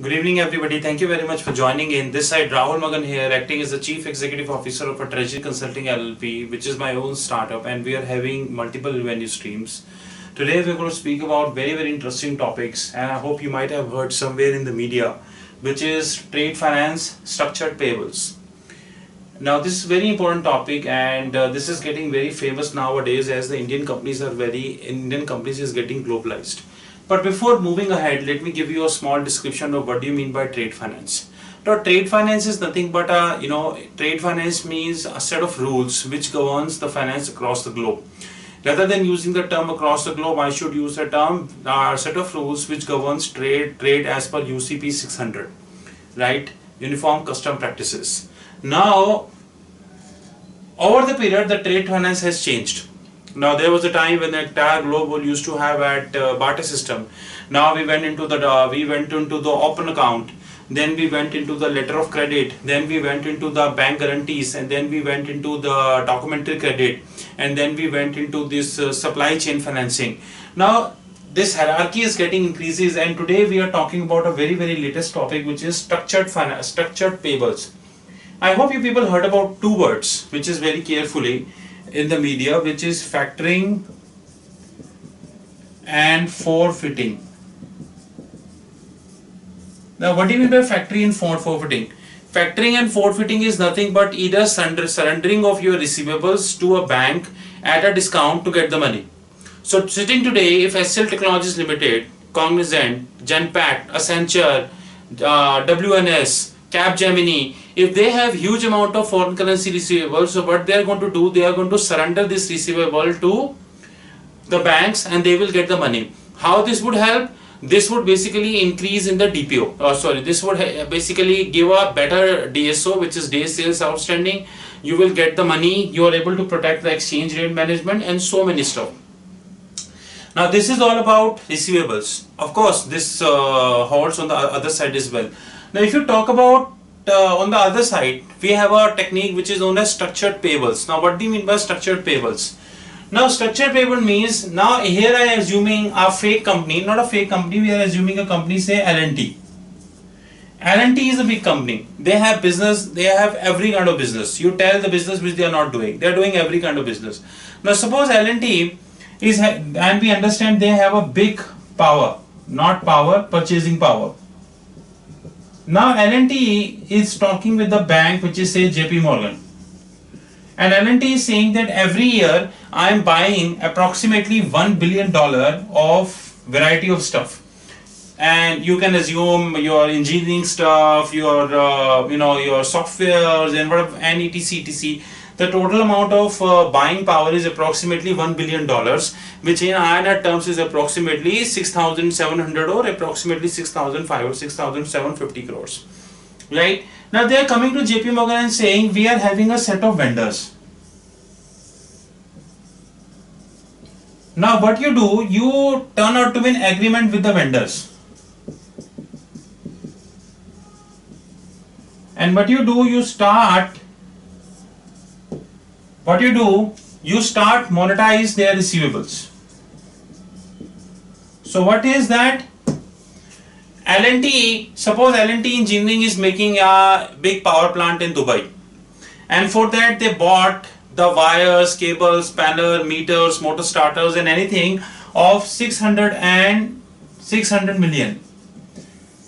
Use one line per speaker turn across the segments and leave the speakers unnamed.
Good evening, everybody. Thank you very much for joining in. This side, Rahul Magan here, acting as the Chief Executive Officer of a Treasury Consulting LLP, which is my own startup, and we are having multiple revenue streams. Today, we're going to speak about very interesting topics, and I hope you might have heard somewhere in the media, which is trade finance, structured payables. Now, this is a very important topic, and this is getting very famous nowadays as the Indian companies is getting globalized. But before moving ahead, let me give you a small description of what do you mean by trade finance. Now, trade finance is nothing but trade finance means a set of rules which governs the finance across the globe. Rather than using the term across the globe, I should use the term set of rules which governs trade as per UCP 600, right? Uniform Custom Practices. Now, over the period, the trade finance has changed. Now, there was a time when the entire globe used to have at barter system. Now we went into the open account. Then we went into the letter of credit. Then we went into the bank guarantees, and then we went into the documentary credit, and then we went into this supply chain financing. Now, this hierarchy is getting increases, and today we are talking about a very latest topic, which is structured payables. I hope you people heard about two words, which is very carefully in the media, which is factoring and forfeiting. Now, what do you mean by factoring and forfeiting? Factoring and forfeiting is nothing but either surrendering of your receivables to a bank at a discount to get the money. So, sitting today, if SL Technologies Limited, Cognizant, Genpact, Accenture, WNS, Capgemini, if they have huge amount of foreign currency receivables, so what they are going to do, they are going to surrender this receivable to the banks and they will get the money. How this would help? This would basically increase in the DPO. This would basically give a better DSO, which is Days Sales Outstanding. You will get the money. You are able to protect the exchange rate management and so many stuff. Now, this is all about receivables. Of course, this holds on the other side as well. Now, if you talk about on the other side, we have a technique which is known as structured payables. Now, what do you mean by structured payables? Now, structured payable means, now here I am assuming a fake company, not a fake company, we are assuming a company, say L&T. L&T is a big company. They have business, they have every kind of business. You tell the business which they are not doing. They are doing every kind of business. Now, suppose L&T is, and we understand they have a big power, not power, purchasing power. Now, L&T is talking with the bank, which is say JP Morgan. And L&T is saying that every year I am buying approximately $1 billion of variety of stuff. And you can assume your engineering stuff, your your softwares and whatever, and etc. The total amount of buying power is approximately $1 billion, which in INR terms is approximately 6,700 or approximately 6,500 or 6,750 crores. Right? Now they are coming to JP Morgan and saying we are having a set of vendors. Now what you do, you turn out to be in agreement with the vendors. And what you do, you start monetize their receivables. So what is that? L&T, suppose L&T Engineering is making a big power plant in Dubai, and for that they bought the wires, cables, spanner, meters, motor starters and anything of 600 million.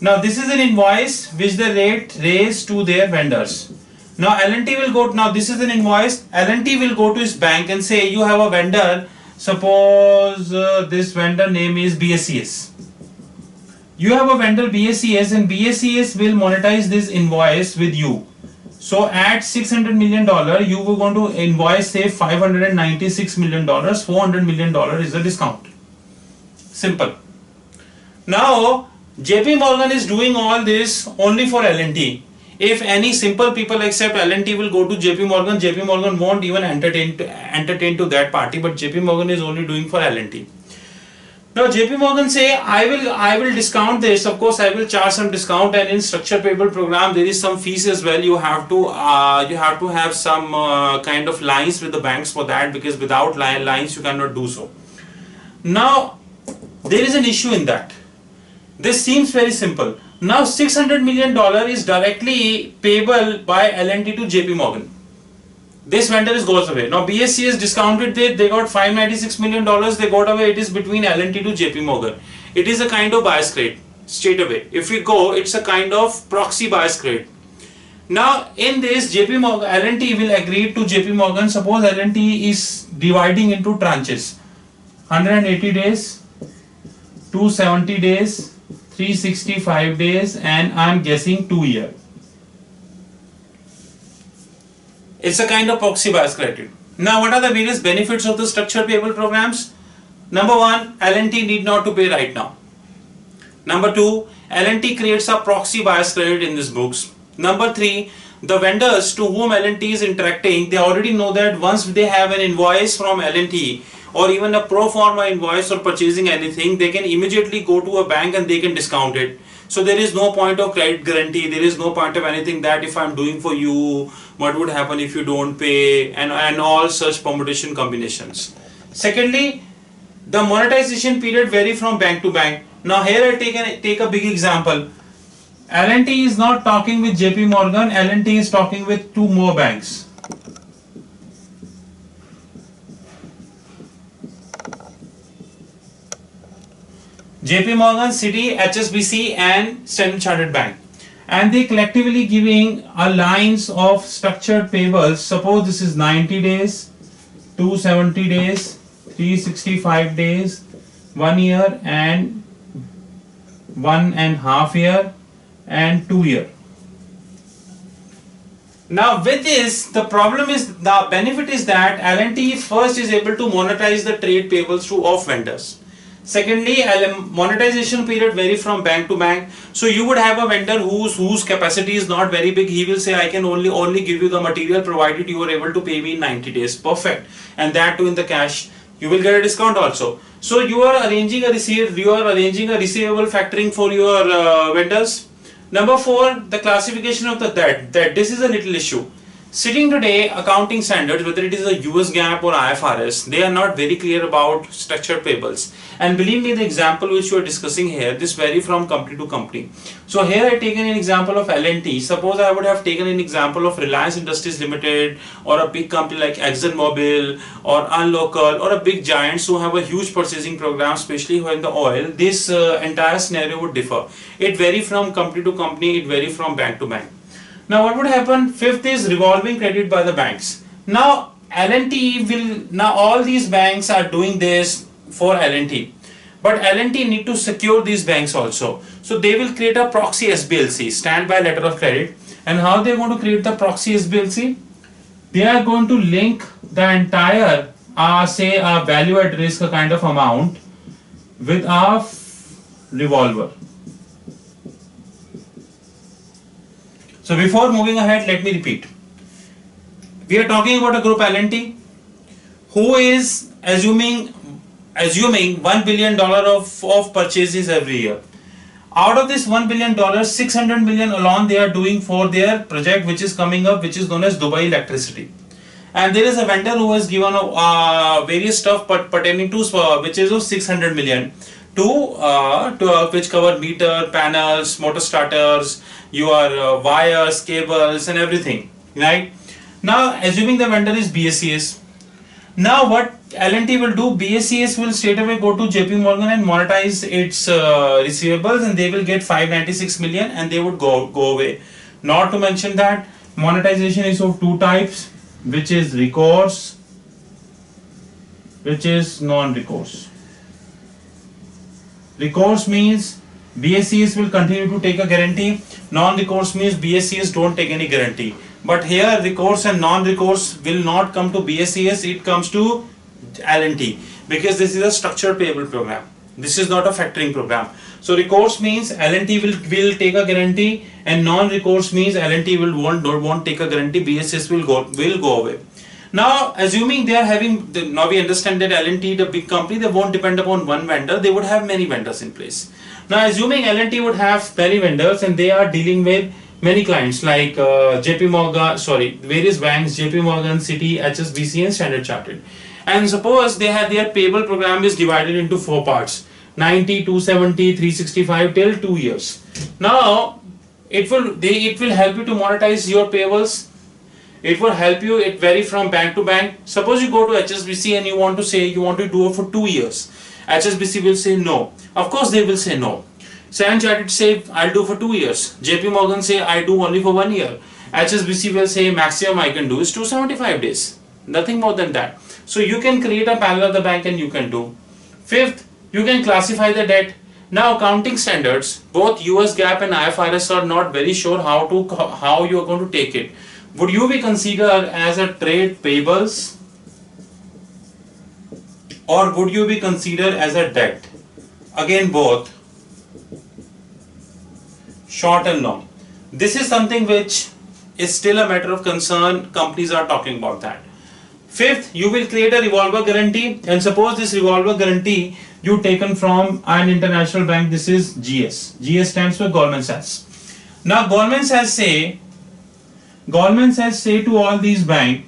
Now this is an invoice which they raised to their vendors. Now L&T will go, now this is an invoice, L&T will go to his bank and say you have a vendor, suppose this vendor name is BSCS. You have a vendor BSCS and BSCS will monetize this invoice with you. So at $600 million, you were going to invoice say $596 million, $400 million is the discount. Simple. Now JP Morgan is doing all this only for L&T. If any simple people except L&T will go to JP Morgan, JP Morgan won't even entertain to that party, but JP Morgan is only doing for L&T. Now JP Morgan say I will discount this. Of course I will charge some discount, and in structured payable program there is some fees as well. You have to have some kind of lines with the banks for that, because without lines you cannot do so. Now there is an issue in that. This seems very simple. Now $600 million is directly payable by L&T to JP Morgan. This vendor goes away. Now BSCS discounted it, they got $596 million, they got away, it is between L&T to JP Morgan. It is a kind of bias trade, straight away. If we go, it's a kind of proxy bias trade. Now in this, JP Morgan, L&T will agree to JP Morgan, suppose L&T is dividing into tranches, 180 days, 270 days, 365 days, and I am guessing 2 years. It's a kind of proxy bias criteria. Now what are the various benefits of the structured payable programs? Number one, L&T need not to pay right now. Number two, L&T creates a proxy bias credit in these books. Number three, the vendors to whom L&T is interacting, they already know that once they have an invoice from L&T or even a pro forma invoice or purchasing anything, they can immediately go to a bank and they can discount it. So there is no point of credit guarantee, there is no point of anything that if I'm doing for you, what would happen if you don't pay, and all such permutation combinations. Secondly, the monetization period vary from bank to bank. Now here I take a big example. L&T is not talking with JP Morgan, L&T is talking with two more banks. JP Morgan, Citi, HSBC and Standard Chartered Bank. And they collectively giving a lines of structured payables. Suppose this is 90 days, 270 days, 365 days, 1 year and 1.5 year and 2 year. Now with this, the problem is, the benefit is that L&T first is able to monetize the trade payables to off vendors. Secondly, monetization period vary from bank to bank. So you would have a vendor whose capacity is not very big. He will say, I can only give you the material provided you are able to pay me in 90 days. Perfect. And that too in the cash. You will get a discount also. So you are arranging a receivable factoring for your vendors. Number four, the classification of the debt. This is a little issue. Sitting today, accounting standards, whether it is a US GAAP or IFRS, they are not very clear about structured payables. And believe me, the example which we are discussing here, this vary from company to company. So here I have taken an example of L&T. Suppose I would have taken an example of Reliance Industries Limited or a big company like ExxonMobil or Unlocal or a big giants who have a huge purchasing program, especially when the oil. This entire scenario would differ. It vary from company to company, it vary from bank to bank. Now what would happen? Fifth is revolving credit by the banks. Now L&T will, now all these banks are doing this for L&T, but L&T need to secure these banks also. So they will create a proxy SBLC, standby letter of credit. And how they are going to create the proxy SBLC? They are going to link the entire say a value at risk kind of amount with a revolver. So before moving ahead, let me repeat. We are talking about a group L&T who is assuming $1 billion of purchases every year. Out of this $1 billion, $600 million alone they are doing for their project which is coming up, which is known as Dubai Electricity. And there is a vendor who has given various stuff pertaining to which is of 600 million to which cover meter, panels, motor starters, your wires, cables and everything, right? Now assuming the vendor is BSCS. Now what L&T will do, BSCS will straight away go to JP Morgan and monetize its receivables, and they will get 596 million and they would go away. Not to mention that monetization is of two types, which is recourse, which is non-recourse. Recourse means BSCS will continue to take a guarantee. Non-recourse means BSCS don't take any guarantee. But here recourse and non-recourse will not come to BSCS, it comes to L&T, because this is a structured payable program. This is not a factoring program. So recourse means L&T will take a guarantee, and non-recourse means L&T will won't take a guarantee, BSCS will go away. Now assuming they are having, now we understand that L&T, the big company, they won't depend upon one vendor, they would have many vendors in place. Now assuming L&T would have many vendors and they are dealing with many clients like JP Morgan, various banks, JP Morgan, Citi, HSBC and Standard Chartered. And suppose they have their payable program is divided into four parts. 90, 270, 365 till 2 years. Now it will help you to monetize your payables. It will help you. It vary from bank to bank. Suppose you go to HSBC and you want to say you want to do it for 2 years. HSBC will say no. Of course they will say no. Standard Chartered say I'll do for 2 years. JP Morgan say I do only for 1 year. HSBC will say maximum I can do is 275 days. Nothing more than that. So you can create a panel of the bank and you can do. Fifth, you can classify the debt. Now accounting standards, both US GAAP and IFRS are not very sure how you are going to take it. Would you be considered as a trade payables or would you be considered as a debt? Again, both short and long. This is something which is still a matter of concern. Companies are talking about that. Fifth, you will create a revolver guarantee, and suppose this revolver guarantee you taken from an international bank. This is GS. GS stands for Goldman Sachs. Now Goldman Sachs say to all these banks,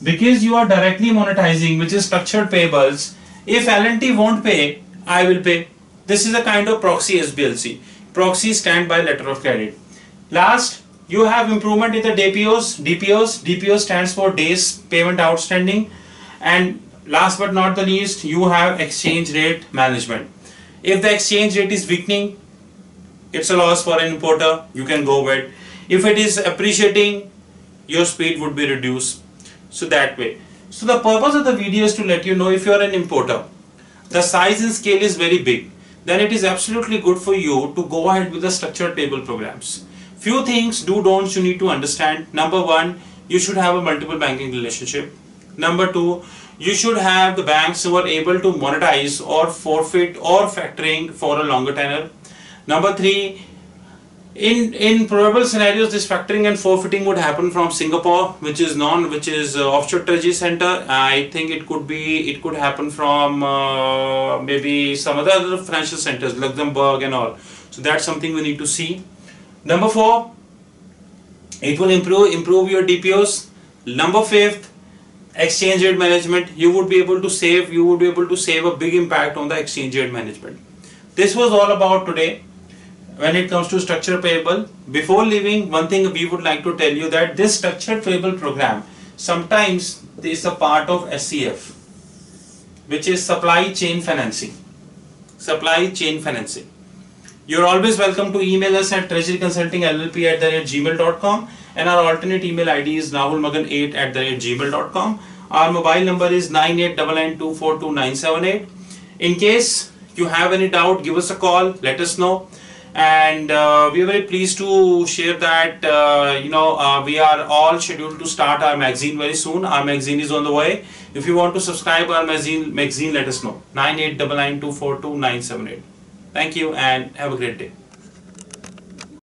because you are directly monetizing, which is structured payables, if L&T won't pay, I will pay. This is a kind of proxy SBLC. Proxy stand by letter of credit. Last, you have improvement in the DPOs. DPO stands for days payment outstanding. And last but not the least, you have exchange rate management. If the exchange rate is weakening, it's a loss for an importer. You can go with. If it is appreciating, your speed would be reduced. So that way. So the purpose of the video is to let you know, if you are an importer, the size and scale is very big, then it is absolutely good for you to go ahead with the structured payable programs. Few things, don'ts you need to understand. Number one, you should have a multiple banking relationship. Number two, you should have the banks who are able to monetize or forfeit or factoring for a longer tenure. Number three, in probable scenarios, this factoring and forfeiting would happen from Singapore, which is offshore treasury center. I think it could happen from maybe some other financial centers, Luxembourg and all. So that's something we need to see. Number four, it will improve your DPOs. Number fifth, exchange rate management. You would be able to save a big impact on the exchange rate management. This was all about today when it comes to structured payable. Before leaving, one thing we would like to tell you that this structured payable program sometimes is a part of SCF, which is supply chain financing. Supply chain financing. You're always welcome to email us at treasuryconsultingllp@gmail.com, and our alternate email ID is rahulmagan8@gmail.com. Our mobile number is 9899242978. In case you have any doubt, give us a call, let us know. And we are very pleased to share that we are all scheduled to start our magazine very soon. Our magazine is on the way. If you want to subscribe our magazine, let us know. 9899242978. Thank you and have a great day.